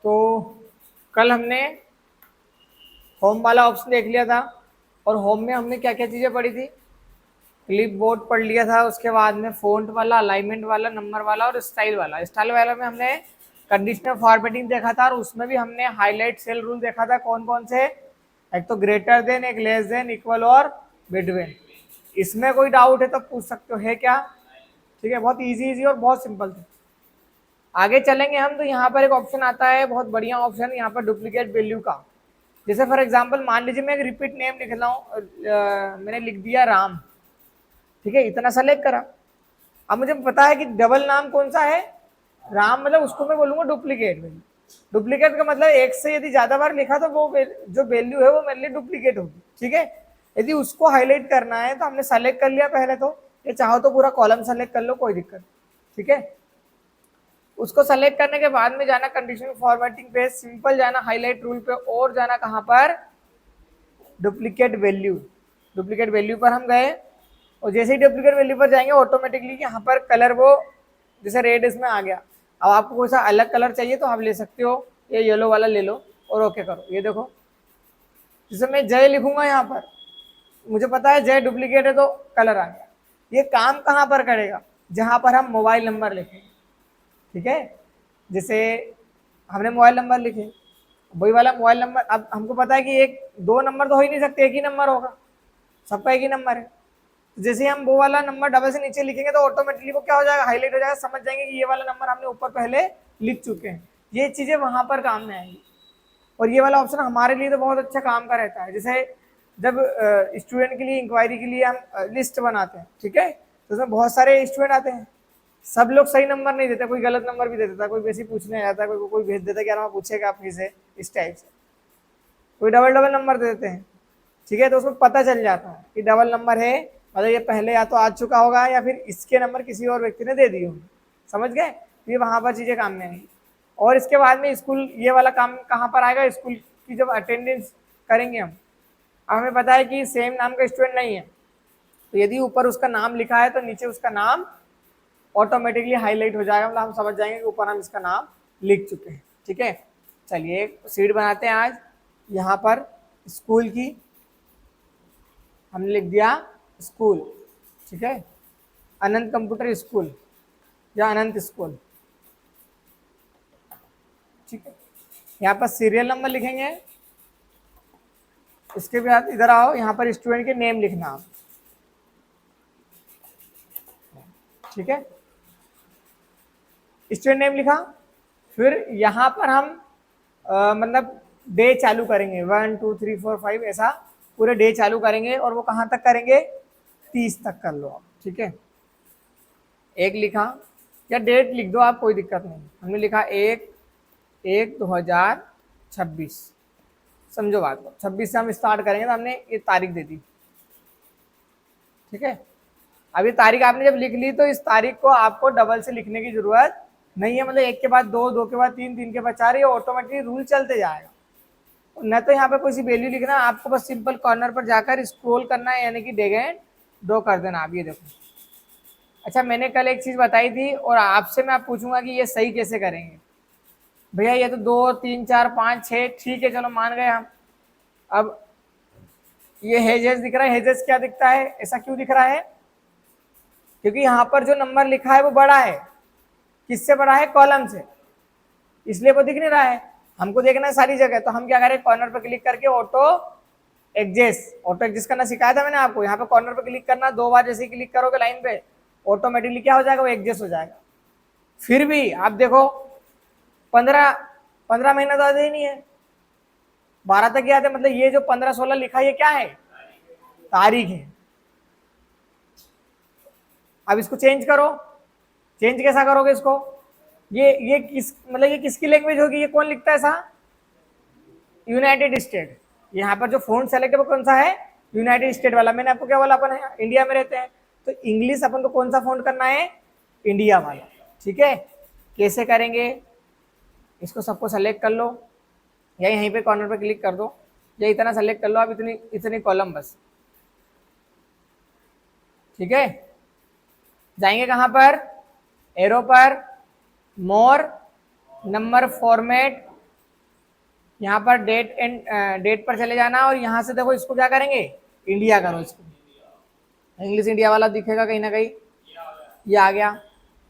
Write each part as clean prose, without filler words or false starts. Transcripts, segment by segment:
तो कल हमने होम वाला ऑप्शन देख लिया था, और होम में हमने क्या क्या चीज़ें पढ़ी थी? क्लिप बोर्ड पढ़ लिया था, उसके बाद में फ़ॉन्ट वाला, अलाइनमेंट वाला, नंबर वाला और स्टाइल वाला। स्टाइल वाला में हमने कंडीशनल फॉर्मेटिंग देखा था, और उसमें भी हमने हाईलाइट सेल रूल देखा था। कौन कौन से? एक तो ग्रेटर देन, एक लेस देन, इक्वल और बिटवीन। इसमें कोई डाउट है तो पूछ सकते हो, है क्या? ठीक है, बहुत इजी और बहुत सिंपल था। आगे चलेंगे हम, तो यहाँ पर एक ऑप्शन आता है, बहुत बढ़िया ऑप्शन, यहाँ पर डुप्लीकेट वैल्यू का। जैसे फॉर एग्जांपल मान लीजिए मैं एक रिपीट नेम लिख रहा हूँ, मैंने लिख दिया राम, ठीक है, इतना सेलेक्ट करा। अब मुझे पता है कि डबल नाम कौन सा है, राम, मतलब उसको मैं बोलूंगा डुप्लीकेट वैल्यू। डुप्लीकेट का मतलब एक से यदि ज्यादा बार लिखा तो वो जो वैल्यू है वो मेरे लिए डुप्लीकेट होगी। ठीक है, यदि उसको हाईलाइट करना है तो हमने सेलेक्ट कर लिया पहले, तो ये चाहो तो पूरा कॉलम सेलेक्ट कर लो, कोई दिक्कत। ठीक है, उसको सेलेक्ट करने के बाद में जाना कंडीशनल फॉर्मेटिंग पे, सिंपल जाना हाईलाइट रूल पे, और जाना कहां पर? Duplicate value. डुप्लीकेट वैल्यू पर हम गए, और जैसे ही डुप्लीकेट वैल्यू पर जाएंगे ऑटोमेटिकली यहाँ पर कलर वो जैसे रेड इसमें आ गया। अब आपको कोई सा अलग कलर चाहिए तो आप ले सकते हो, ये येलो वाला ले लो और ओके करो। ये देखो, जैसे मैं जय लिखूंगा यहाँ पर, मुझे पता है जय डुप्लीकेट है तो कलर आ गया। ये काम कहाँ पर करेगा? जहाँ पर हम मोबाइल नंबर लिखेंगे। ठीक है, जैसे हमने मोबाइल नंबर लिखे, वही वाला मोबाइल नंबर, अब हमको पता है कि एक दो नंबर तो हो ही नहीं सकते, एक ही नंबर होगा, सबका एक ही नंबर है। जैसे हम वो वाला नंबर डबल से नीचे लिखेंगे तो ऑटोमेटिकली वो क्या हो जाएगा? हाईलाइट हो जाएगा, समझ जाएंगे कि ये वाला नंबर हमने ऊपर पहले लिख चुके हैं। ये चीजें वहां पर काम में आएंगी, और ये वाला ऑप्शन हमारे लिए तो बहुत अच्छा काम का रहता है। जैसे जब स्टूडेंट के लिए, इंक्वायरी के लिए हम लिस्ट बनाते हैं, ठीक है, तो उसमें बहुत सारे स्टूडेंट आते हैं, सब लोग सही नंबर नहीं देते, कोई गलत नंबर भी दे देता, कोई वैसे पूछने आता है, कोई भेज देता है कि यार वहाँ पूछेगा आप से, इस टाइप से, कोई डबल डबल नंबर दे देते हैं। ठीक है, तो उसमें पता चल जाता है कि डबल नंबर है, मतलब ये पहले या तो आ चुका होगा या फिर इसके नंबर किसी और व्यक्ति ने दे दिए होंगे। समझ गए? ये वहां पर चीजें काम में आएंगी। और इसके बाद में स्कूल, ये वाला काम कहाँ पर आएगा? स्कूल की जब अटेंडेंस करेंगे हम, अब हमें पता है कि सेम नाम का स्टूडेंट नहीं है, तो यदि ऊपर उसका नाम लिखा है तो नीचे उसका नाम ऑटोमेटिकली हाईलाइट हो जाएगा, मतलब हम समझ जाएंगे कि ऊपर हम इसका नाम लिख चुके हैं। ठीक है, चलिए एक सीट बनाते हैं आज। यहाँ पर स्कूल की हमने लिख दिया स्कूल। ठीक है, अनंत कंप्यूटर स्कूल या अनंत स्कूल। ठीक है, यहाँ पर सीरियल नंबर लिखेंगे, इसके बाद इधर आओ, यहाँ पर स्टूडेंट के नेम लिखना आप। ठीक है, स्टूडेंट नेम लिखा, फिर यहाँ पर हम मतलब डे चालू करेंगे, 1 2 3 4 5 ऐसा पूरे डे चालू करेंगे, और वो कहाँ तक करेंगे? 30 तक कर लो आप। ठीक है, एक लिखा, या डेट लिख दो आप, कोई दिक्कत नहीं। हमने लिखा 1/1/2026, समझो बात को, 26 से हम स्टार्ट करेंगे, तो हमने ये तारीख दे दी। ठीक है, अब ये तारीख आपने जब लिख ली तो इस तारीख को आपको डबल से लिखने की जरूरत नहीं है, मतलब एक के बाद दो, दो के बाद तीन, तीन के बाद चार, ये ऑटोमेटिकली रूल चलते जाएगा। न तो यहाँ पे कोई सी वैल्यू लिखना, आपको बस सिंपल कॉर्नर पर जाकर स्क्रॉल करना है, यानी कि डेग एंड ड्रॉ कर देना। आप ये देखो, अच्छा मैंने कल एक चीज बताई थी, और आपसे मैं आप पूछूंगा कि ये सही कैसे करेंगे। भैया ये तो 2 3 4 5 6, ठीक है चलो मान गए हम। अब ये हेजेस दिख रहा है, हेजेस क्या दिखता है, ऐसा क्यों दिख रहा है? क्योंकि यहाँ पर जो नंबर लिखा है वो बड़ा है, किससे बड़ा है? कॉलम से, इसलिए वो दिख नहीं रहा है। हमको देखना है सारी जगह, तो हम क्या करें? कॉर्नर पर क्लिक करके ऑटो एडजस्ट करना सिखाया था मैंने आपको। यहाँ पे कॉर्नर पर क्लिक करना, 2 बार जैसे ही क्लिक करोगे लाइन पे, ऑटोमेटिकली क्या हो जाएगा? वो एडजस्ट हो जाएगा। फिर भी आप देखो 15 महीना तो आधा ही नहीं है, 12 तक याद है, मतलब ये जो 15 16 लिखा है ये क्या है? तारीख है। अब इसको चेंज करो, चेंज कैसा करोगे इसको? ये किस, मतलब ये किसकी लैंग्वेज होगी? ये कौन लिखता है ऐसा? United state. यहाँ पर जो फोन सेलेक्ट है वो कौन सा है? यूनाइटेड स्टेट वाला। मैंने आपको क्या बोला? अपन इंडिया में रहते हैं, तो इंग्लिश अपन को कौन सा फोन करना है? इंडिया वाला। ठीक है, कैसे करेंगे? इसको सबको सेलेक्ट कर लो, या यहीं पे कॉर्नर पे क्लिक कर दो, या इतना सेलेक्ट कर लो आप, इतनी कॉलम बस। ठीक है, जाएंगे कहां पर? एरो पर, मोर, नंबर फॉर्मेट, यहाँ पर डेट एंड डेट पर चले जाना और यहाँ से देखो इसको क्या करेंगे, इंडिया करो, इसको इंग्लिश इंडिया वाला दिखेगा कहीं ना कहीं, ये आ गया।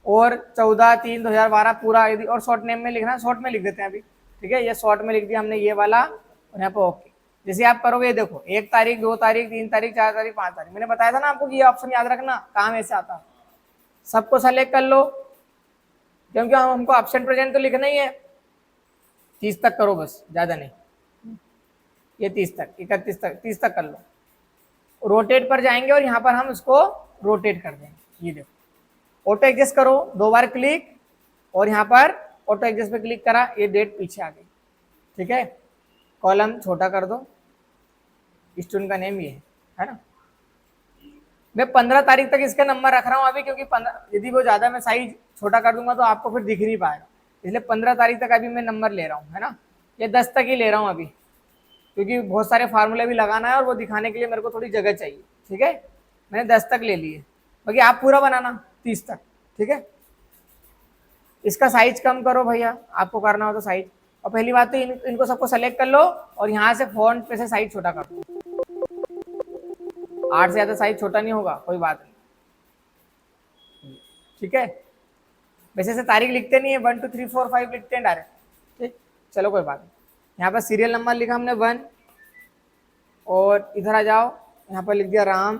और 14/3/2012 पूरा, यदि और शॉर्ट नेम में लिखना, शॉर्ट में लिख देते हैं अभी, ठीक है, ये शॉर्ट में लिख दिया हमने ये वाला, और यहाँ पे ओके। जैसे आप करोगे, देखो 1 तारीख 2 तारीख 3 तारीख 4 तारीख 5 तारीख, मैंने बताया था ना आपको कि ये ऑप्शन याद रखना, काम ऐसे आता है। सबको सेलेक्ट कर लो, क्योंकि हमको एब्सेंट प्रेजेंट तो लिखना ही है। 30 तक करो बस, ज़्यादा नहीं, ये 30 तक, 31 तक, 30 तक कर लो। रोटेट पर जाएंगे और यहाँ पर हम इसको रोटेट कर देंगे। ये देखो ऑटो एडजस्ट करो, 2 बार क्लिक, और यहाँ पर ऑटो एडजस्ट पे क्लिक करा, ये डेट पीछे आ गई, ठीक है। कॉलम छोटा कर दो, स्टूडेंट का नेम ये है ना। मैं 15 तारीख तक इसका नंबर रख रहा हूँ अभी, क्योंकि 15 यदि वो ज़्यादा मैं साइज छोटा कर दूंगा तो आपको फिर दिख नहीं पाएगा, इसलिए 15 तारीख तक अभी मैं नंबर ले रहा हूँ, है ना। ये 10 तक ही ले रहा हूँ अभी, क्योंकि बहुत सारे फार्मूले भी लगाना है और वो दिखाने के लिए मेरे को थोड़ी जगह चाहिए, ठीक है। मैंने 10 तक ले लिए, बाकी आप पूरा बनाना 30 तक, ठीक है। इसका साइज कम करो भैया, आपको करना हो तो साइज। और पहली बात तो इनको सबको सेलेक्ट कर लो और यहाँ से फॉन्ट पे से साइज छोटा कर दो, 8 से ज़्यादा साइज छोटा नहीं होगा, कोई बात नहीं, ठीक है। वैसे से तारीख लिखते नहीं है, 1 2 3 4 5 लिखते हैं डायरेक्ट, ठीक, चलो कोई बात नहीं। यहाँ पर सीरियल नंबर लिखा हमने 1, और इधर आ जाओ, यहाँ पर लिख दिया राम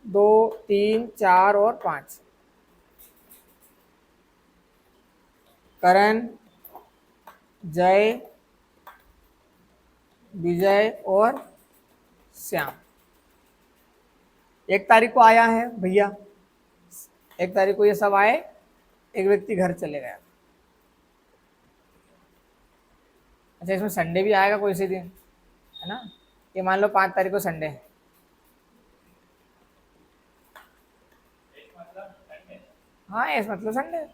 2 3 4 और 5, करण, जय, विजय और श्याम। 1 तारीख को आया है भैया, 1 तारीख को ये सब आए, एक व्यक्ति घर चले गया। अच्छा, इसमें संडे भी आएगा कोई सी दिन, है ना। ये मान लो 5 तारीख को संडे है, हाँ इस मतलब संडे।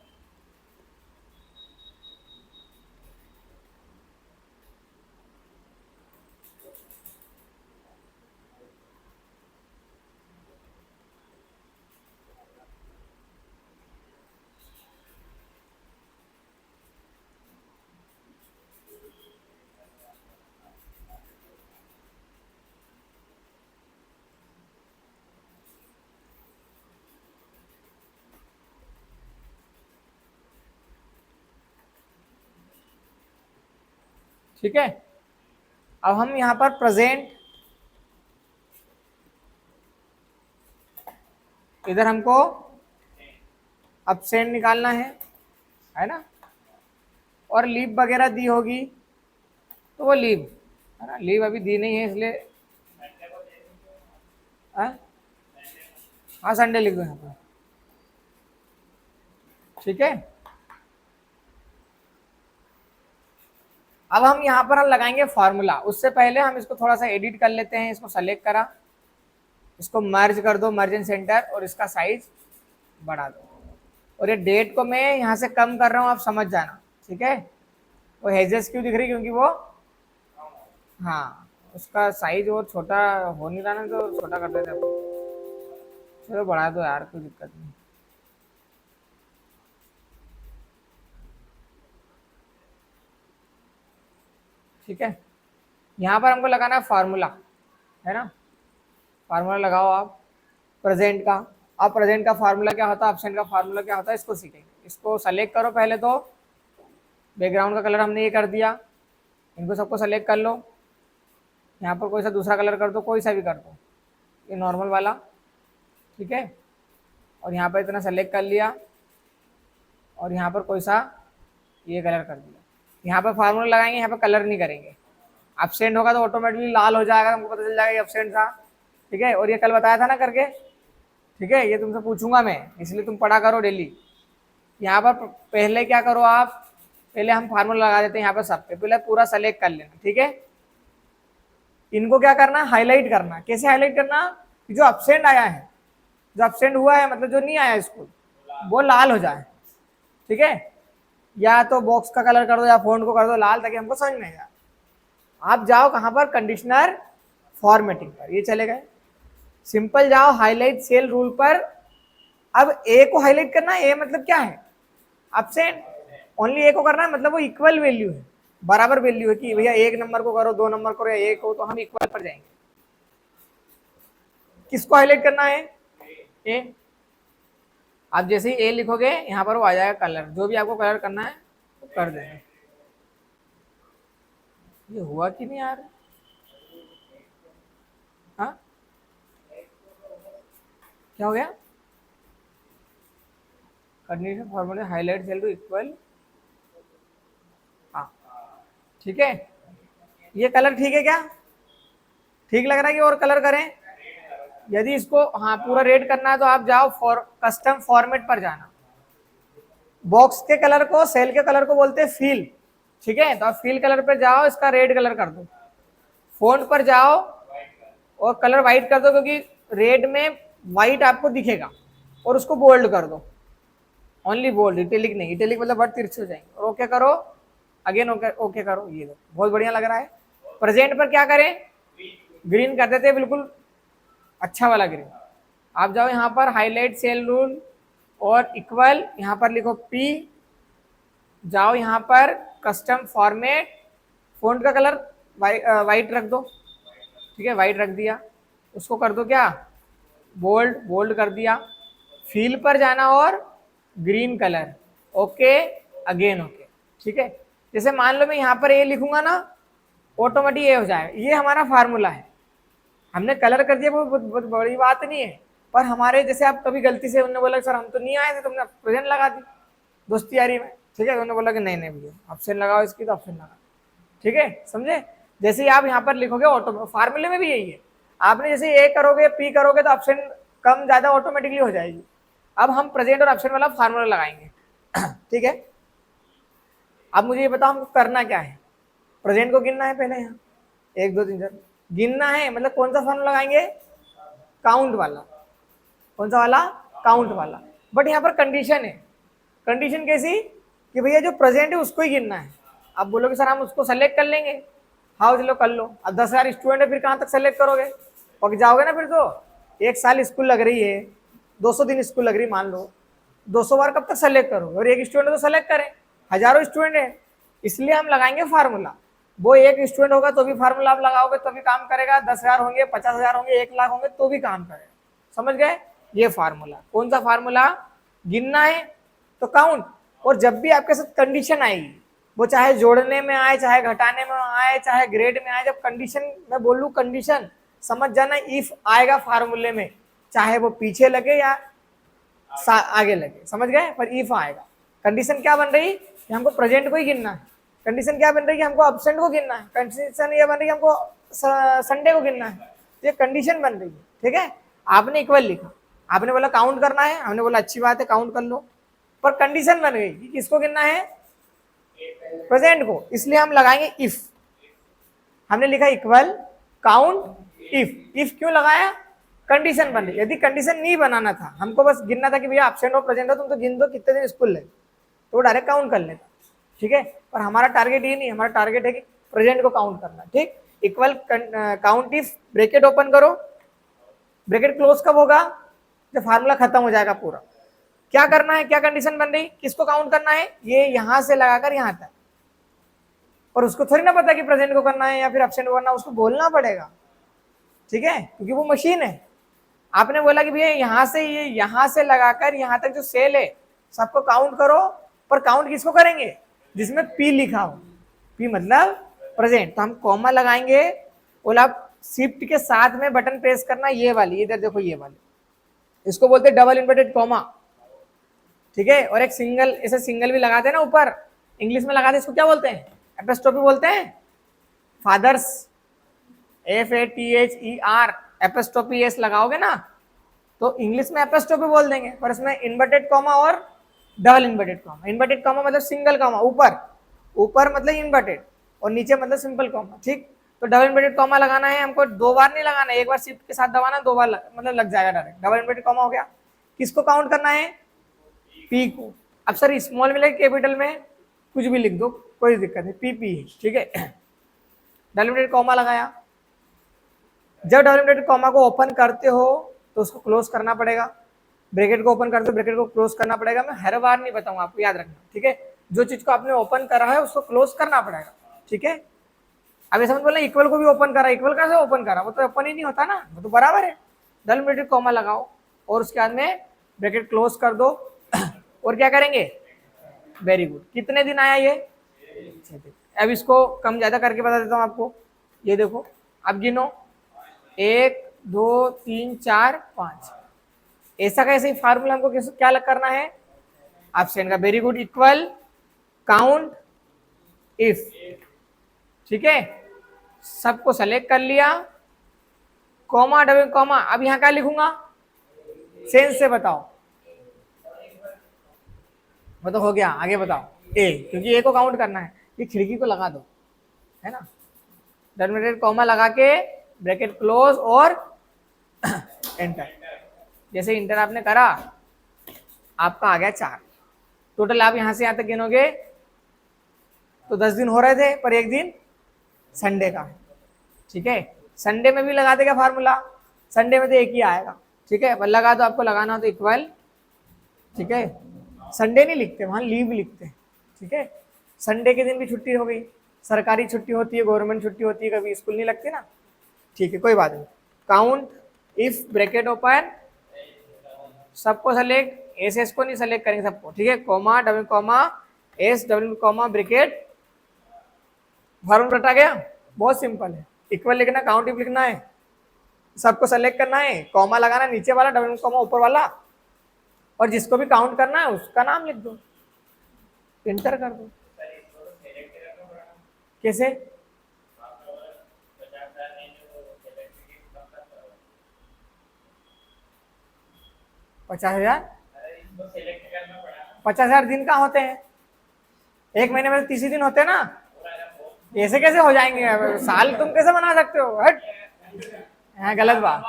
ठीक है, अब हम यहाँ पर प्रेजेंट, इधर हमको एब्सेंट निकालना है ना, और लीव वगैरह दी होगी तो वो लीव, है ना, लीव अभी दी नहीं है इसलिए, हाँ संडे लिख दो यहाँ पर, ठीक है। अब हम यहाँ पर लगाएंगे फार्मूला, उससे पहले हम इसको थोड़ा सा एडिट कर लेते हैं। इसको सेलेक्ट करा, इसको मर्ज कर दो, मर्ज इन सेंटर, और इसका साइज बढ़ा दो। और ये डेट को मैं यहाँ से कम कर रहा हूँ, आप समझ जाना, ठीक है। वो हेजेस क्यों दिख रही, क्योंकि वो, हाँ उसका साइज और छोटा हो नहीं रहा ना, तो छोटा कर देते हैं। चलो बढ़ा दो यार, कोई दिक्कत नहीं। ठीक है, यहाँ पर हमको लगाना है फार्मूला, है ना। फार्मूला लगाओ आप प्रेजेंट का। अब प्रेजेंट का फार्मूला क्या होता है, एब्सेंट का फार्मूला क्या होता है, इसको सीखेंगे। इसको सेलेक्ट करो पहले तो, बैकग्राउंड का कलर हमने ये कर दिया, इनको सबको सेलेक्ट कर लो। यहाँ पर कोई सा दूसरा कलर कर दो, कोई सा भी कर दो, ये नॉर्मल वाला, ठीक है। और यहाँ पर इतना सेलेक्ट कर लिया, और यहाँ पर कोई सा ये कलर कर दिया। यहाँ पर फार्मूला लगाएंगे, यहाँ पर कलर नहीं करेंगे। एब्सेंट होगा तो ऑटोमेटिकली लाल हो जाएगा, हमको पता चल जाएगा ये एब्सेंट था, ठीक है। और ये कल बताया था ना करके, ठीक है, ये तुमसे पूछूंगा मैं, इसलिए तुम पढ़ा करो डेली। यहाँ पर पहले क्या करो आप, पहले हम फार्मूला लगा देते हैं यहाँ पर सब पे, पहले पूरा सेलेक्ट कर लेना, ठीक है। इनको क्या करना, हाईलाइट करना। कैसे हाईलाइट करना, जो एब्सेंट आया है, जो एब्सेंट हुआ है, मतलब जो नहीं आया स्कूल, वो लाल हो जाए, ठीक है। या तो बॉक्स का कलर कर दो या फोंट को कर दो लाल, ताकि हमको समझ में आए। आप जाओ कहाँ पर, कंडीशनर फॉर्मेटिंग पर, ये चले गए। सिंपल जाओ हाईलाइट सेल रूल पर। अब ए को हाईलाइट करना, ए मतलब क्या है, एब्सेंट, ओनली ए को करना है, मतलब वो इक्वल वैल्यू है, बराबर वैल्यू है कि भैया 1 नंबर को करो, 2 नंबर करो या 1 हो, तो हम इक्वल पर जाएंगे। किसको हाईलाइट करना है? ए। आप जैसे ही ए लिखोगे यहाँ पर वो आ जाएगा कलर, जो भी आपको कलर करना है वो कर देंगे। ये हुआ कि नहीं यार? हाँ, क्या हो गया? कंडीशन फॉर्मूले हाईलाइट सेल टू इक्वल। हाँ ठीक है, ये कलर ठीक है क्या? ठीक लग रहा है कि और कलर करें? यदि इसको हाँ पूरा रेड करना है तो आप जाओ कस्टम फॉर्मेट पर जाना। बॉक्स के कलर को, सेल के कलर को बोलते हैं फील, ठीक है? तो आप फील कलर पर जाओ, इसका रेड कलर कर दो। फोंट पर जाओ और कलर व्हाइट कर दो, क्योंकि रेड में व्हाइट आपको दिखेगा, और उसको बोल्ड कर दो, ओनली बोल्ड, इटैलिक नहीं। इटैलिक मतलब वर्ड तिरछे हो जाएंगे। और ओके करो, अगेन ओके, ओके करो। ये दो बहुत बढ़िया लग रहा है। प्रेजेंट पर क्या करें? ग्रीन कर देते हैं, बिल्कुल अच्छा वाला ग्रीन। आप जाओ यहाँ पर हाईलाइट सेल रूल और इक्वल, यहाँ पर लिखो पी, जाओ यहाँ पर कस्टम फॉर्मेट, फोंट का कलर वाइट रख दो, ठीक है? वाइट रख दिया, उसको कर दो क्या? बोल्ड, बोल्ड कर दिया। फील पर जाना और green colour, okay, again okay, ठीक है? जैसे मान लो मैं यहाँ पर ए लिखूंगा ना, ऑटोमेटिक ए हो जाएगा। ये हमारा फार्मूला है, हमने कलर कर दिया, वो बहुत बड़ी बात नहीं है। पर हमारे जैसे आप कभी गलती से उन्होंने बोला सर हम तो नहीं आए थे, तुमने प्रेजेंट लगा दी दोस्ती यारी में, ठीक है? उन्होंने बोला कि नहीं नहीं भैया ऑप्शन लगाओ इसकी, तो ऑप्शन लगा, ठीक है? समझे? जैसे ही आप यहाँ पर लिखोगे, ऑटो फार्मूले में भी यही है, आपने जैसे ए करोगे, पी करोगे, तो ऑप्शन कम ज्यादा ऑटोमेटिकली हो जाएगी। अब हम प्रेजेंट और ऑप्शन वाला फार्मूला लगाएंगे, ठीक है? अब मुझे ये बताओ हमको करना क्या है? प्रेजेंट को गिनना है पहले, यहाँ 1 2 3 4 गिनना है, मतलब कौन सा फार्मूला लगाएंगे? काउंट वाला। कौन सा वाला? काउंट वाला। बट यहाँ पर कंडीशन है। कंडीशन कैसी? कि भैया जो प्रेजेंट है उसको ही गिनना है। आप बोलोगे सर हम उसको सेलेक्ट कर लेंगे, हाँ चलो कर लो। अब 10,000 स्टूडेंट है, फिर कहाँ तक सेलेक्ट करोगे? पक जाओगे ना फिर तो। 1 साल स्कूल लग रही है, 200 दिन स्कूल लग रही, मान लो 200 बार कब तक सेलेक्ट करोगे? और एक स्टूडेंट तो सेलेक्ट करें, हजारों स्टूडेंट है, इसलिए हम लगाएंगे फार्मूला। वो एक स्टूडेंट होगा तो भी फार्मूला आप लगाओगे तो भी काम करेगा, 10,000 होंगे, 50,000 होंगे, 1 लाख होंगे तो भी काम करेगा। समझ गए? ये फार्मूला। कौन सा फार्मूला? गिनना है तो काउंट। और जब भी आपके साथ कंडीशन आएगी, वो चाहे जोड़ने में आए, चाहे घटाने में आए, चाहे ग्रेड में आए, जब कंडीशन मैं बोलूं कंडीशन, समझ जाना इफ आएगा फार्मूले में, चाहे वो पीछे लगे या आगे लगे, समझ गए? पर इफ आएगा। कंडीशन क्या बन रही? कि हमको प्रेजेंट को ही गिनना है। कंडीशन क्या बन रही है? कि हमको एब्सेंट को गिनना है। कंडीशन ये बन रही है हमको संडे को गिनना है। ये कंडीशन बन रही है, ठीक है? आपने इक्वल लिखा, आपने बोला काउंट करना है, हमने बोला अच्छी बात है काउंट कर लो, पर कंडीशन बन गई कि किसको गिनना है? प्रेजेंट को, इसलिए हम लगाएंगे इफ। हमने लिखा इक्वल काउंट इफ। इफ क्यों लगाया? कंडीशन बन रही। यदि कंडीशन नहीं बनाना था, हमको बस गिनना था कि भैया एब्सेंट हो प्रेजेंट हो, तुम तो गिन दो कितने दिन स्कूल ले, तो डायरेक्ट काउंट कर लेता, ठीक है? पर हमारा टारगेट ये नहीं, हमारा टारगेट है कि प्रेजेंट को काउंट करना, ठीक? Equal count if, bracket open करो, ब्रैकेट क्लोज कब होगा? जब फार्मूला खत्म हो जाएगा पूरा। क्या करना है? क्या कंडीशन बन रही? किसको काउंट करना है? ये यहां से लगाकर यहां तक। और उसको थोड़ी ना पता कि प्रेजेंट को करना है या फिर एब्सेंट को करना है, उसको बोलना पड़ेगा, ठीक है? क्योंकि वो मशीन है। आपने बोला कि भैया यहां से, ये यहां से लगाकर यहां तक जो सेल है सबको काउंट करो, पर काउंट किसको करेंगे? जिसमें पी लिखा हो। पी मतलब प्रेजेंट, तो हम कॉमा लगाएंगे। बोला आप शिफ्ट के साथ में बटन प्रेस करना, ये वाली, इधर देखो ये वाली, इसको बोलते हैं डबल इन्वर्टेड कॉमा, ठीक है? और एक सिंगल, ऐसे सिंगल भी लगाते हैं ना ऊपर, इंग्लिश में लगाते हैं, इसको क्या बोलते हैं? एपोस्ट्रोफी बोलते हैं। फादर्स, FATHER, एपोस्ट्रोफी एस लगाओगे ना तो इंग्लिश में एपोस्ट्रोफी बोल देंगे, पर इसमें इन्वर्टेड कॉमा और double inverted comma. Inverted comma मतलब सिंगल कॉमा, ऊपर, ऊपर मतलब इन्वर्टेड और नीचे मतलब सिंपल कॉमा, ठीक? तो डबल इन्वर्टेड कॉमा लगाना है हमको, 2 बार नहीं लगाना है, एक बार शिफ्ट के साथ दबाना, 2 बार मतलब लग जाएगा डायरेक्ट। डबल इन्वर्टेड कॉमा हो गया। किसको काउंट करना है? पी को। अब सर स्मॉल में लगे कैपिटल में, कुछ भी लिख दो, कोई दिक्कत नहीं, पी, ठीक है? डबल इन्वर्टेड कॉमा लगाया। जब डबल इन्वर्टेड कॉमा को ओपन करते हो तो उसको क्लोज करना पड़ेगा, ब्रैकेट को ओपन करते हो ब्रैकेट को क्लोज करना पड़ेगा। मैं हर बार नहीं बताऊंगा, आपको याद रखना, ठीक है? जो चीज को आपने ओपन करा है उसको क्लोज करना पड़ेगा, ठीक है। अब ऐसा मत बोलना इक्वल को भी ओपन करा, इक्वल कैसे ओपन करा, वो तो ओपन ही नहीं होता ना, वो तो बराबर है। डबल ब्रैकेट कॉमा लगाओ और उसके बाद में ब्रैकेट क्लोज कर दो और क्या करेंगे, वेरी गुड। कितने दिन आया ये, 6 दिन। अब इसको कम ज्यादा करके बता देता हूँ आपको, ये देखो अब गिनो 1 2 3 4 5, ऐसा कैसे फार्मूला हमको क्या करना है, ऑप्शन का, very good, equal count if, ठीक है। सबको सेलेक्ट कर लिया, कॉमा डबल कॉमा, अब यहां क्या लिखूंगा, सेंस से बताओ, वो तो हो गया, आगे बताओ, ए, क्योंकि ए को काउंट करना है, ये खिड़की को लगा दो, है ना, डबल कॉमा लगा के ब्रैकेट क्लोज और एंटर। जैसे इंटर आपने करा, आपका आ गया 4। टोटल आप यहां से यहां तक गिनोगे तो 10 दिन हो रहे थे, पर एक दिन संडे का, ठीक है। संडे में भी लगा देगा फार्मूला, संडे में तो एक ही आएगा, ठीक है, पर लगा दो, आपको लगाना हो तो इक्वल, ठीक है। संडे नहीं लिखते, वहां लीव लिखते हैं, ठीक है। संडे के दिन भी छुट्टी हो गई, सरकारी छुट्टी होती है, गवर्नमेंट छुट्टी होती है, कभी स्कूल नहीं लगती ना, ठीक है, कोई बात नहीं। काउंट इफ ब्रैकेट ओपन, सबको सेलेक्ट, एस को नहीं सेलेक्ट करेंगे सबको, ठीक है, comma double comma S double comma bracket, formula रटा गया, बहुत सिंपल है। इक्वल लिखना, काउंट इफ लिखना है, सबको सेलेक्ट करना है, कॉमा लगाना नीचे वाला, डबल कॉमा ऊपर वाला, और जिसको भी काउंट करना है उसका नाम लिख दो, इंटर कर दो। कैसे, 50,000, 50,000 दिन का होते हैं, एक महीने में 30 दिन होते हैं ना, ऐसे कैसे हो जाएंगे, साल तुम कैसे बना सकते हो, हट, हाँ गलत बात,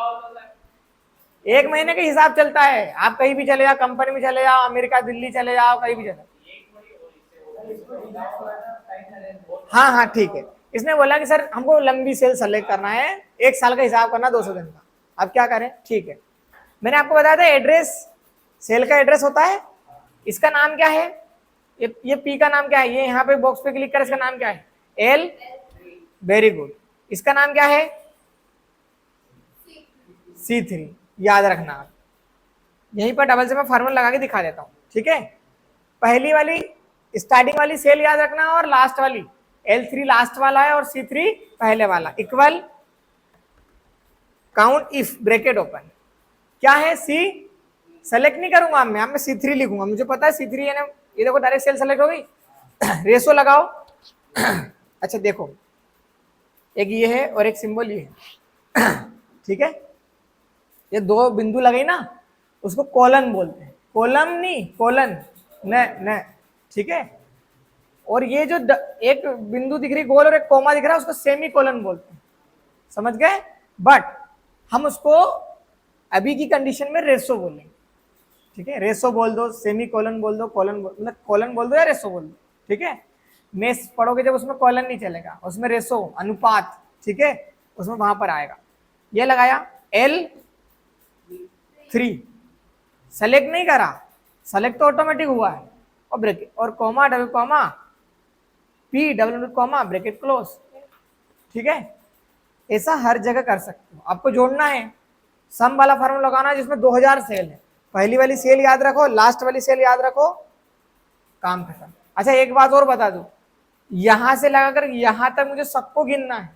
एक महीने के हिसाब चलता है, आप कहीं भी चले जाओ, कंपनी में चले जाओ, अमेरिका दिल्ली चले जाओ, कहीं भी चले, हाँ हाँ ठीक है। इसने बोला कि सर हमको लंबी सेल सेलेक्ट करना है, 1 साल का हिसाब करना, 200 दिन का, अब क्या करें, ठीक है। मैंने आपको बताया था एड्रेस, सेल का एड्रेस होता है, इसका नाम क्या है, ये पी का नाम क्या है, ये यहाँ पे बॉक्स पे क्लिक कर, इसका नाम क्या है, एल, वेरी गुड। इसका नाम क्या है, C3, याद रखना आप, यहीं पर डबल से मैं फार्मूला लगा के दिखा देता हूँ, ठीक है। पहली वाली स्टार्टिंग वाली सेल याद रखना, और लास्ट वाली L3 लास्ट वाला है और C3 पहले वाला, equal count if bracket open, क्या है, C सेलेक्ट नहीं करूंगा मैं, C3 लिखूंगा, मुझे पता है C3 है ना, ये देखो डायरेक्ट सेल सेलेक्ट हो गई, रेशो लगाओ अच्छा देखो, एक ये है और एक सिंबल ये है ठीक है, ये 2 बिंदु लगे ना, उसको कॉलन बोलते हैं, कॉलम नहीं, कॉलन, न, ठीक है। और ये जो एक बिंदु दिख रही गोल और एक कोमा दिख रहा है, उसको सेमी कॉलन बोलते हैं, समझ गए। बट हम उसको अभी की कंडीशन में रेसो बोलेंगे, ठीक है, रेसो बोल दो, सेमी कॉलन बोल दो, कॉलन मतलब कॉलन बोल दो या रेसो बोल दो, ठीक है। मेस पढ़ोगे जब उसमें कॉलन नहीं चलेगा, उसमें रेसो अनुपात, ठीक है, उसमें वहां पर आएगा। ये लगाया L3, सेलेक्ट नहीं करा, सेलेक्ट तो ऑटोमेटिक हुआ है, और ब्रैकेट और comma double comma P double comma bracket close, ठीक है। ऐसा हर जगह कर सकते हो, आपको जोड़ना है, सम वाला फार्मूला लगाना है जिसमें 2000 सेल है, पहली वाली सेल याद रखो, लास्ट वाली सेल याद रखो, काम खत्म। अच्छा एक बात और बता दूं, यहां से लगाकर यहां तक मुझे सबको गिनना है,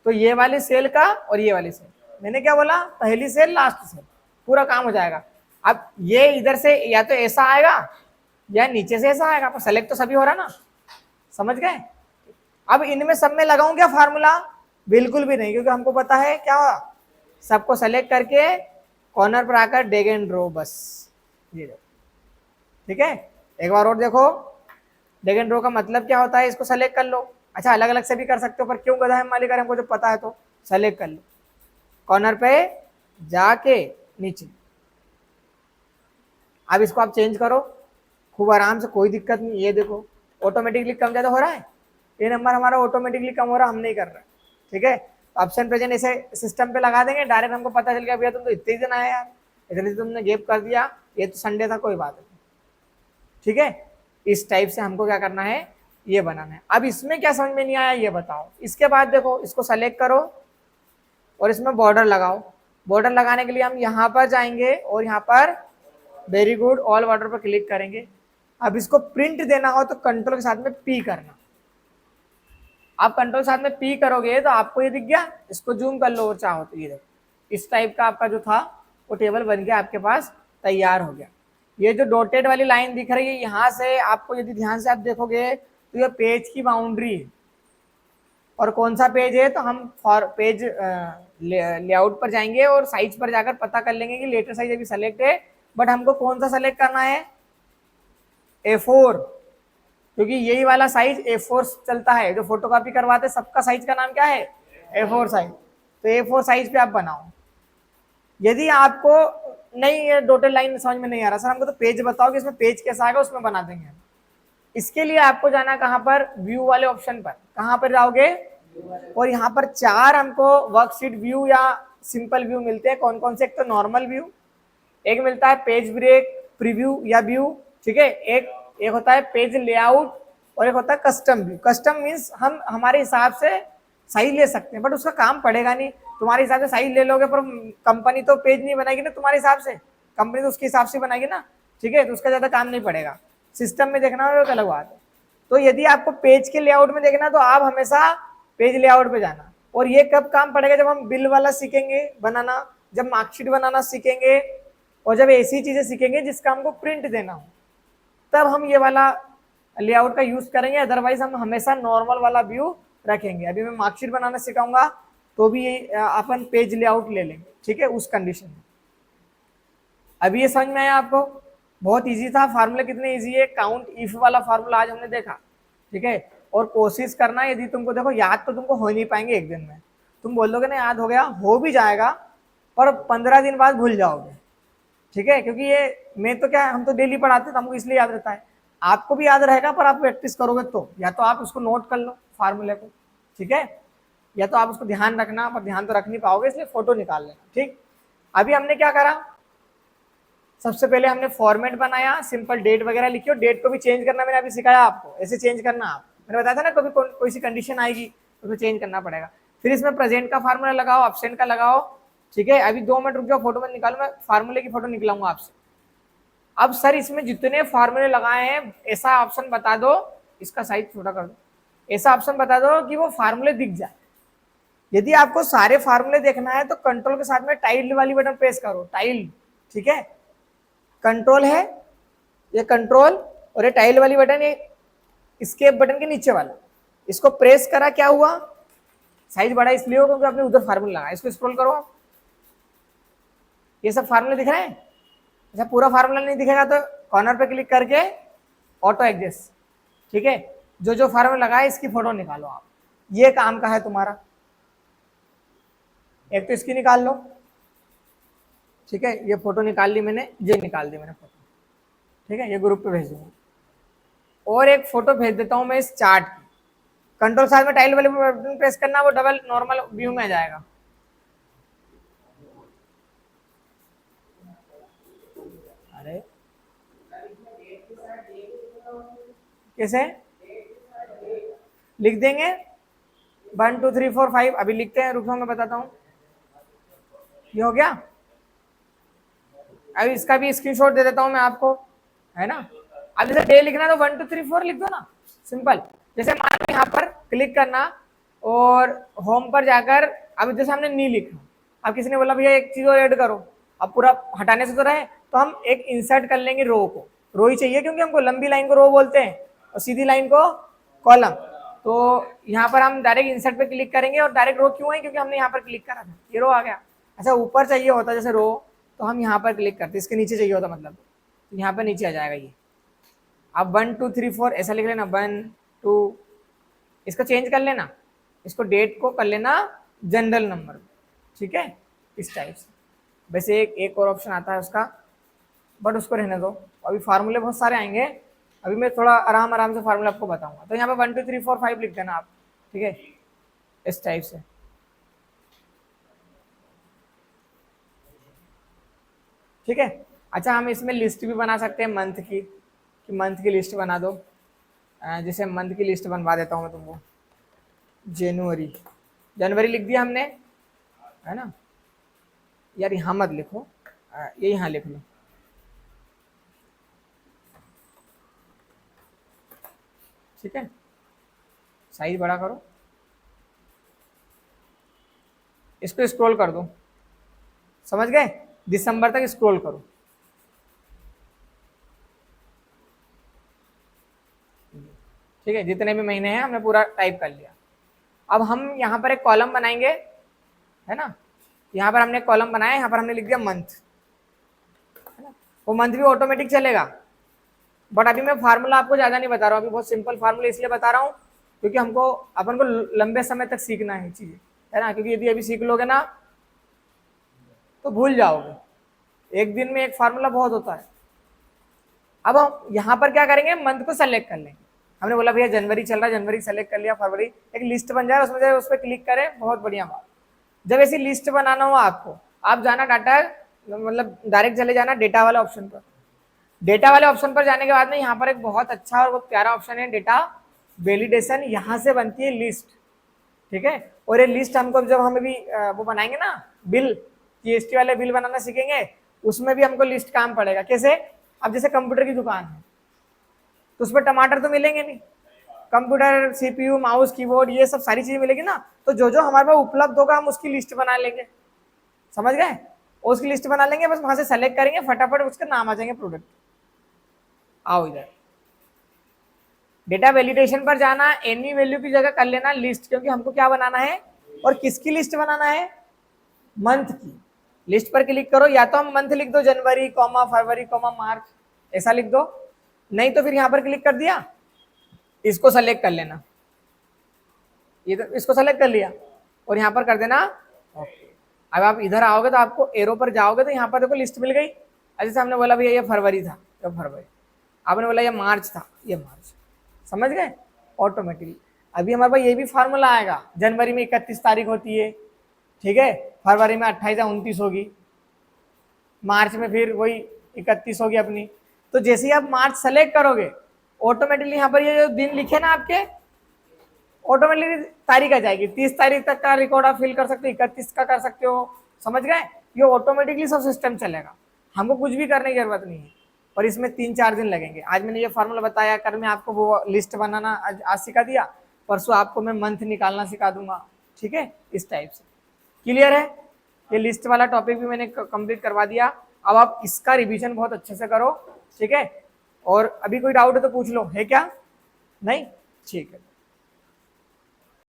तो ये वाली सेल का और ये वाली सेल, मैंने क्या बोला, पहली सेल लास्ट सेल, पूरा काम हो जाएगा। अब ये इधर से या तो ऐसा आएगा या नीचे से ऐसा आएगा, पर सेलेक्ट तो सभी हो रहा ना, समझ गए। अब इनमें सब में लगाऊं क्या फार्मूला, बिल्कुल भी नहीं, क्योंकि हमको पता है क्या, सबको सेलेक्ट करके कॉर्नर पर आकर ड्रैग एंड ड्रॉ, बस ये देखो, ठीक है। एक बार और देखो, ड्रैग एंड ड्रॉ का मतलब क्या होता है, इसको सेलेक्ट कर लो, अच्छा अलग अलग से भी कर सकते हो, पर क्यों गधा है मालिक, हमको जो पता है तो सेलेक्ट कर लो, कॉर्नर पे जाके नीचे। अब इसको आप चेंज करो खूब आराम से, कोई दिक्कत नहीं, ये देखो ऑटोमेटिकली कम ज्यादा हो रहा है, ये नंबर हमारा ऑटोमेटिकली कम हो रहा, हम नहीं कर रहे, ठीक है। ऑप्शन प्रेजेंट ऐसे सिस्टम पे लगा देंगे, डायरेक्ट हमको पता चल गया भैया तुम तो इतने ही दिन आए यार, इतने दिन तुमने गैप कर दिया, ये तो संडे था, कोई बात नहीं, ठीक है। इस टाइप से हमको क्या करना है, ये बनाना है। अब इसमें क्या समझ में नहीं आया ये बताओ। इसके बाद देखो इसको सेलेक्ट करो और इसमें बॉर्डर लगाओ। बॉर्डर लगाने के लिए हम यहाँ पर जाएंगे और यहाँ पर वेरी गुड ऑल बॉर्डर पर क्लिक करेंगे। अब इसको प्रिंट देना हो तो कंट्रोल के साथ में पी करना। आप कंट्रोल साथ में पी करोगे तो आपको ये दिख गया, इसको जूम कर लो और चाहो तो ये देखो इस टाइप का आपका जो था वो टेबल बन गया, आपके पास तैयार हो गया। ये जो डॉटेड वाली लाइन दिख रही है यहाँ से आपको यदि ध्यान से आप देखोगे तो ये पेज की बाउंड्री है। और कौन सा पेज है, तो हम फॉर पेज लेआउट पर जाएंगे और साइज पर जाकर पता कर लेंगे कि लेटर साइज अभी सेलेक्ट है, बट हमको कौन सा सेलेक्ट करना है, A4, क्योंकि यही वाला साइज A4 चलता है। जो फोटोकॉपी करवाते हैं सबका साइज का नाम क्या है, A4 साइज। तो A4 साइज पे आप बनाओ। यदि आपको नहीं ये डॉटेड लाइन समझ में नहीं आ रहा सर हमको तो पेज बताओ कि इसमें पेज कैसा आएगा, उसमें बना देंगे। इसके लिए आपको जाना कहाँ पर, व्यू वाले ऑप्शन पर। कहाँ पर जाओगे, और यहाँ पर 4 हमको वर्कशीट व्यू या सिंपल व्यू मिलते हैं। कौन कौन से, एक तो नॉर्मल व्यू, एक मिलता है पेज ब्रेक, प्रीव्यू या व्यू, ठीक है, एक होता है पेज लेआउट और एक होता है कस्टम व्यू। कस्टम मीन्स हम हमारे हिसाब से साइज ले सकते हैं, बट उसका काम पड़ेगा नहीं। तुम्हारे हिसाब से साइज ले लोगे पर कंपनी तो पेज नहीं बनाएगी ना तुम्हारे हिसाब से, कंपनी तो उसके हिसाब से बनाएगी ना, ठीक है, तो उसका ज़्यादा काम नहीं पड़ेगा। सिस्टम में देखना हो तो अलग बात है। तो यदि आपको पेज के लेआउट में देखना तो आप हमेशा पेज लेआउट पे जाना। और ये कब काम पड़ेगा, जब हम बिल वाला सीखेंगे बनाना, जब मार्कशीट बनाना सीखेंगे, और जब ऐसी चीजें सीखेंगे जिसका हमको प्रिंट देना हो, तब हम ये वाला लेआउट का यूज करेंगे। अदरवाइज हम हमेशा नॉर्मल वाला व्यू रखेंगे। अभी मैं मार्कशीट बनाना सिखाऊंगा तो भी अपन पेज लेआउट ले लेंगे, ठीक है, उस कंडीशन में। अभी ये समझ में आया आपको, बहुत इजी था। फार्मूले कितने इजी है, काउंट इफ वाला फार्मूला आज हमने देखा, ठीक है। और कोशिश करना, यदि तुमको देखो याद तो तुमको हो नहीं पाएंगे एक दिन में, तुम बोल दोगे ना याद हो गया, हो भी जाएगा पर 15 दिन बाद भूल जाओगे, ठीक है, क्योंकि ये मैं तो क्या, हम तो डेली पढ़ाते हैं तो हमको इसलिए याद रहता है। आपको भी याद रहेगा पर आप प्रैक्टिस करोगे तो, या तो आप उसको नोट कर लो फार्मूले को, ठीक है, या तो आप उसको ध्यान रखना, पर ध्यान तो रख नहीं पाओगे इसलिए फोटो निकाल लेना, ठीक। अभी हमने क्या करा, सबसे पहले हमने फॉर्मेट बनाया, सिंपल डेट वगैरह लिखी, और डेट को भी चेंज करना मैंने अभी सिखाया आपको, ऐसे चेंज करना। आप मैंने बताया था ना, कभी कोई सी कंडीशन आएगी तो उसको चेंज करना पड़ेगा। फिर इसमें प्रेजेंट का फार्मूला लगाओ, एब्सेंट का लगाओ, ठीक है। अभी 2 मिनट रुक जाओ, फोटो में निकालो, मैं फार्मूले की फोटो निकलाऊंगा आपसे। अब सर इसमें जितने फार्मूले लगाए हैं ऐसा ऑप्शन बता दो, इसका साइज छोटा कर दो, ऐसा ऑप्शन बता दो कि वो फार्मूले दिख जाए। यदि आपको सारे फार्मूले देखना है तो कंट्रोल के साथ में टाइल वाली बटन प्रेस करो, टाइल, ठीक है, कंट्रोल है ये कंट्रोल, और ये टाइल वाली बटन, ये स्केप बटन के नीचे वाला, इसको प्रेस करा, क्या हुआ, साइज बड़ा इसलिए हो क्योंकि आपने उधर फार्मूला लगा। इसको स्क्रॉल करो आप, ये सब फार्मूले दिख रहे हैं। अच्छा पूरा फार्मूला नहीं दिखेगा तो कॉर्नर पे क्लिक करके ऑटो एडजस्ट, ठीक है, जो जो फार्मूला लगा है इसकी फोटो निकालो आप, ये काम का है तुम्हारा। एक तो इसकी निकाल लो, ठीक है, ये फोटो निकाल ली मैंने, ये निकाल दी मैंने फोटो, ठीक है, ये ग्रुप पे भेज दूंगा। और एक फोटो भेज देता हूं मैं इस चार्ट की, कंट्रोल साइड में टाइल वाले बटन प्रेस करना, वो डबल नॉर्मल व्यू में आ जाएगा। अरे कैसे लिख देंगे, 1 2 3 4 5, अभी लिखते हैं, रुको मैं बताता हूँ। ये हो गया, अभी इसका भी स्क्रीनशॉट दे देता हूँ मैं आपको, है ना। अब जैसे डे लिखना तो 1 2 3 4 लिख दो ना, सिंपल। जैसे मान लो यहाँ पर क्लिक करना और होम पर जाकर, अब जैसे हमने नी लिखा, अब किसी ने बोला भैया एक चीज और ऐड करो, अब पूरा हटाने से तो रहे, तो हम एक इंसर्ट कर लेंगे रो को, रो ही चाहिए क्योंकि हमको लंबी लाइन को रो बोलते हैं और सीधी लाइन को कॉलम। तो यहाँ पर हम डायरेक्ट इंसर्ट पे क्लिक करेंगे, और डायरेक्ट रो क्यों है, क्योंकि हमने यहाँ पर क्लिक करा था, ये रो आ गया। अच्छा ऊपर चाहिए होता जैसे रो, तो हम यहाँ पर क्लिक करते, इसके नीचे चाहिए होता मतलब, तो यहाँ पर नीचे आ जाएगा ये। अब 1 2 3 4 ऐसा लिख लेना, 1 2, इसको चेंज कर लेना, इसको डेट को कर लेना जनरल नंबर, ठीक है, इस टाइप से। वैसे एक और ऑप्शन आता है उसका, बट उसको रहने दो, अभी फार्मूले बहुत सारे आएंगे, अभी मैं थोड़ा आराम से फार्मूला आपको बताऊंगा। तो यहाँ पे 1 2 3 4 5 लिख देना आप, ठीक है, इस टाइप से, ठीक है। अच्छा हम इसमें लिस्ट भी बना सकते हैं मंथ की, कि मंथ की लिस्ट बना दो। जैसे मंथ की लिस्ट बनवा देता हूँ मैं तुमको। जनवरी, जनवरी लिख दिया हमने, है ना। यार यहाँ मत लिखो, ये यहाँ लिख लो। ठीक है, साइज बड़ा करो, इसको स्क्रॉल कर दो, समझ गए, दिसंबर तक स्क्रॉल करो। ठीक है, जितने भी महीने हैं हमने पूरा टाइप कर लिया। अब हम यहाँ पर एक कॉलम बनाएंगे, है ना। यहाँ पर हमने एक कॉलम बनाया, यहाँ पर हमने लिख दिया मंथ, है ना। वो मंथ भी ऑटोमेटिक चलेगा, बट अभी मैं फार्मूला आपको ज़्यादा नहीं बता रहा हूँ, अभी बहुत सिंपल फार्मूला इसलिए बता रहा हूँ क्योंकि हमको अपन को लंबे समय तक सीखना है चीज़ें, है ना। क्योंकि यदि अभी सीख लोगे ना तो भूल जाओगे, एक दिन में एक फार्मूला बहुत होता है। अब हम यहाँ पर क्या करेंगे, मंथ को सेलेक्ट कर लेंगे। हमने बोला भैया जनवरी चल रहा है, जनवरी सेलेक्ट कर लिया, फरवरी, एक लिस्ट बन जाए, उसमें जाए उस पर क्लिक करें, बहुत बढ़िया बात। जब ऐसी लिस्ट बनाना हो आपको, आप जाना डाटा, मतलब डायरेक्ट चले जाना डेटा वाले ऑप्शन पर। डेटा वाले ऑप्शन पर जाने के बाद में यहाँ पर एक बहुत अच्छा और बहुत प्यारा ऑप्शन है डेटा वैलिडेशन, यहाँ से बनती है लिस्ट। ठीक है, और ये लिस्ट हमको जब हम भी वो बनाएंगे ना बिल, जीएसटी वाले बिल बनाना सीखेंगे, उसमें भी हमको लिस्ट काम पड़ेगा। कैसे, अब जैसे कंप्यूटर की दुकान है तो उस पर टमाटर तो मिलेंगे नहीं, कंप्यूटर, सीपीयू, माउस, कीबोर्ड, ये सब सारी चीजें मिलेगी ना, तो जो जो हमारे पास उपलब्ध होगा हम उसकी लिस्ट बना लेंगे, समझ गए। उसकी लिस्ट बना लेंगे, बस वहां से सेलेक्ट करेंगे, फटाफट उसके नाम आ जाएंगे प्रोडक्ट। आओ इधर डेटा वैलिडेशन पर जाना, एनी वैल्यू की जगह कर लेना लिस्ट, क्योंकि हमको क्या बनाना है और किसकी लिस्ट बनाना है, मंथ की। लिस्ट पर क्लिक करो, या तो हम मंथ लिख दो जनवरी कॉमा फरवरी कॉमा मार्च, ऐसा लिख दो, नहीं तो फिर यहाँ पर क्लिक कर दिया, इसको सेलेक्ट कर लेना, ये तो इसको सेलेक्ट कर लिया और यहाँ पर कर देना ओके। अब आप इधर आओगे तो आपको एरो पर जाओगे तो यहाँ पर देखो लिस्ट मिल गई। जैसे हमने बोला भैया ये फरवरी था, तो फरवरी, आपने बोला ये मार्च था, ये मार्च, समझ गए ऑटोमेटिकली। अभी हमारे पास ये भी फार्मूला आएगा, जनवरी में 31 तारीख होती है, ठीक है, फरवरी में 28 या 29 होगी, मार्च में फिर वही 31 होगी अपनी। तो जैसे ही आप मार्च सेलेक्ट करोगे ऑटोमेटिकली यहाँ पर ये जो दिन लिखे ना आपके, ऑटोमेटिकली तारीख आ जाएगी, 30 तारीख तक का रिकॉर्ड आप फिल कर सकते हो, 31 का कर सकते हो, समझ गए। ये ऑटोमेटिकली सब सिस्टम चलेगा, हमको कुछ भी करने की जरूरत नहीं है, और इसमें 3-4 दिन लगेंगे। आज मैंने ये फार्मूला बताया, कल मैं आपको वो लिस्ट बनाना आज सिखा दिया, परसों आपको मैं मंथ निकालना सिखा दूंगा, ठीक है, इस टाइप से। क्लियर है, ये लिस्ट वाला टॉपिक भी मैंने कंप्लीट करवा दिया। अब आप इसका रिवीजन बहुत अच्छे से करो, ठीक है। और अभी कोई डाउट है तो पूछ लो, है क्या, नहीं, ठीक है।